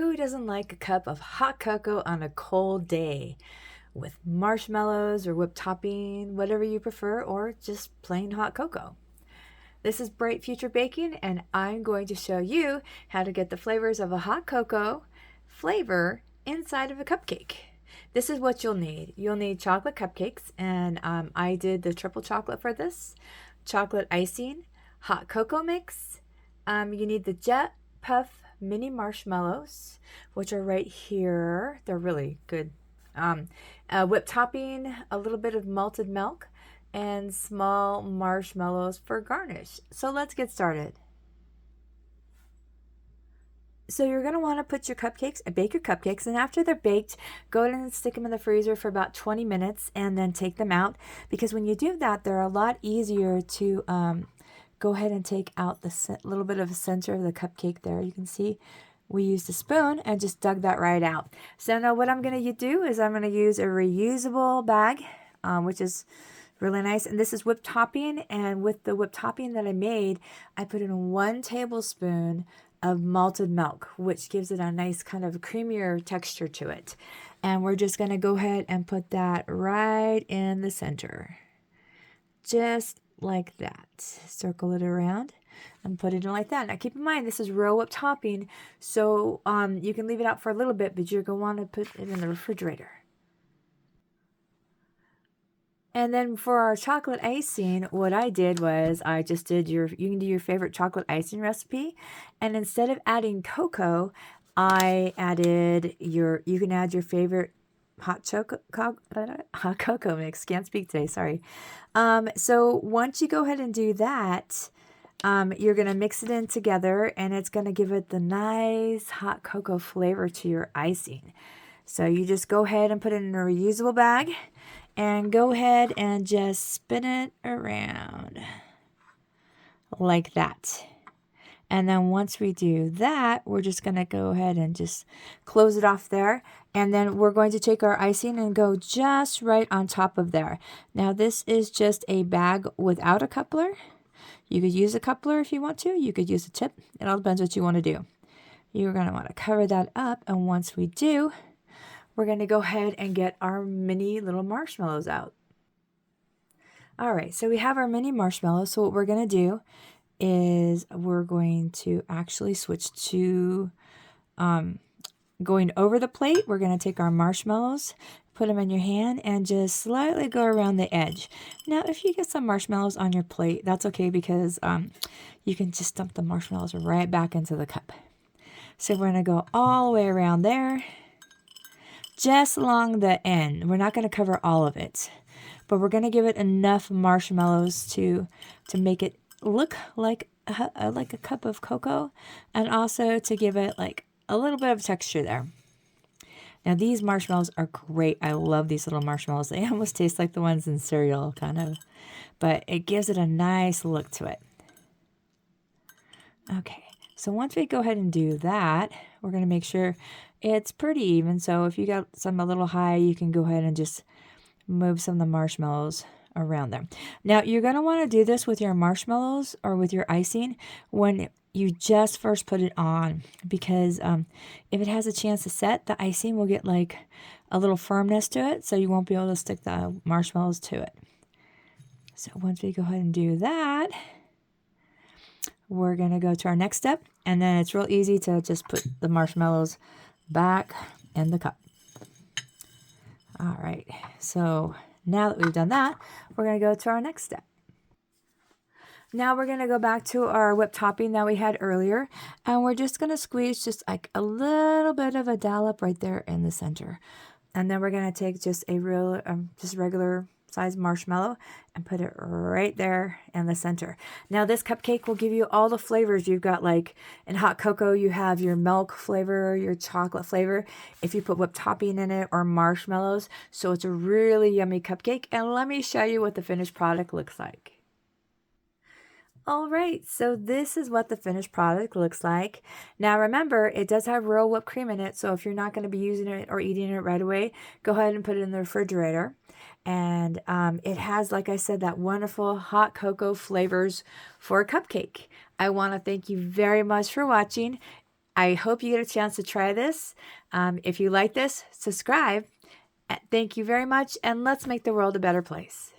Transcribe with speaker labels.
Speaker 1: Who doesn't like a cup of hot cocoa on a cold day with marshmallows or whipped topping, whatever you prefer, or just plain hot cocoa? This is Bright Future Baking, and I'm going to show you how to get the flavors of a hot cocoa flavor inside of a cupcake. This is what you'll need. You'll need chocolate cupcakes, and I did the triple chocolate for this, chocolate icing, hot cocoa mix. You need the Jet Puff mini marshmallows, which are right here. They're really good. Whipped topping, a little bit of malted milk, and small marshmallows for garnish. So let's get started. So you're going to want to put your cupcakes, bake your cupcakes, and after they're baked, go ahead and stick them in the freezer for about 20 minutes and then take them out, because when you do that, they're a lot easier to go ahead and take out the little bit of the center of the cupcake there. You can see we used a spoon and just dug that right out. So now what I'm going to do is I'm going to use a reusable bag, which is really nice. And this is whipped topping. And with the whipped topping that I made, I put in 1 tablespoon of malted milk, which gives it a nice kind of creamier texture to it. And we're just going to go ahead and put that right in the center. Just like that. Circle it around and put it in like that. Now keep in mind, this is raw whipped topping, so you can leave it out for a little bit, but you're going to want to put it in the refrigerator. And then for our chocolate icing, what I did was I just did you can do your favorite chocolate icing recipe, and instead of adding cocoa, I added you can add your favorite hot cocoa mix. Can't speak today, sorry. So once you go ahead and do that, you're going to mix it in together, and it's going to give it the nice hot cocoa flavor to your icing. So you just go ahead and put it in a reusable bag and go ahead and just spin it around like that. And then once we do that, we're just going to go ahead and just close it off there. And then we're going to take our icing and go just right on top of there. Now this is just a bag without a coupler. You could use a coupler if you want to. You could use a tip. It all depends what you want to do. You're going to want to cover that up. And once we do, we're going to go ahead and get our mini little marshmallows out. All right, so we have our mini marshmallows. So what we're going to do is we're going to actually switch to going over the plate. We're going to take our marshmallows, put them in your hand, and just slightly go around the edge. Now, if you get some marshmallows on your plate, that's okay, because you can just dump the marshmallows right back into the cup. So we're going to go all the way around there, just along the end. We're not going to cover all of it, but we're going to give it enough marshmallows to make it look like a cup of cocoa, and also to give it like a little bit of texture there. Now these marshmallows are great. I love these little marshmallows. They almost taste like the ones in cereal, kind of, but it gives it a nice look to it. Okay, so once we go ahead and do that, we're going to make sure it's pretty even. So if you got some a little high, you can go ahead and just move some of the marshmallows around them. Now you're going to want to do this with your marshmallows or with your icing when you just first put it on, because if it has a chance to set, the icing will get like a little firmness to it, so you won't be able to stick the marshmallows to it. So once we go ahead and do that, we're going to go to our next step, and then it's real easy to just put the marshmallows back in the cup. All right, so now that we've done that, we're going to go to our next step. Now we're going to go back to our whipped topping that we had earlier, and we're just going to squeeze just like a little bit of a dollop right there in the center. And then we're going to take just a real, just regular size marshmallow and put it right there in the center. Now this cupcake will give you all the flavors. You've got, like in hot cocoa, you have your milk flavor, your chocolate flavor, if you put whipped topping in it, or marshmallows. So it's a really yummy cupcake. And let me show you what the finished product looks like. All right, so this is what the finished product looks like. Now remember, it does have real whipped cream in it, so if you're not going to be using it or eating it right away, go ahead and put it in the refrigerator. And it has, like I said, that wonderful hot cocoa flavors for a cupcake. I want to thank you very much for watching. I hope you get a chance to try this. If you like this, subscribe. Thank you very much, and let's make the world a better place.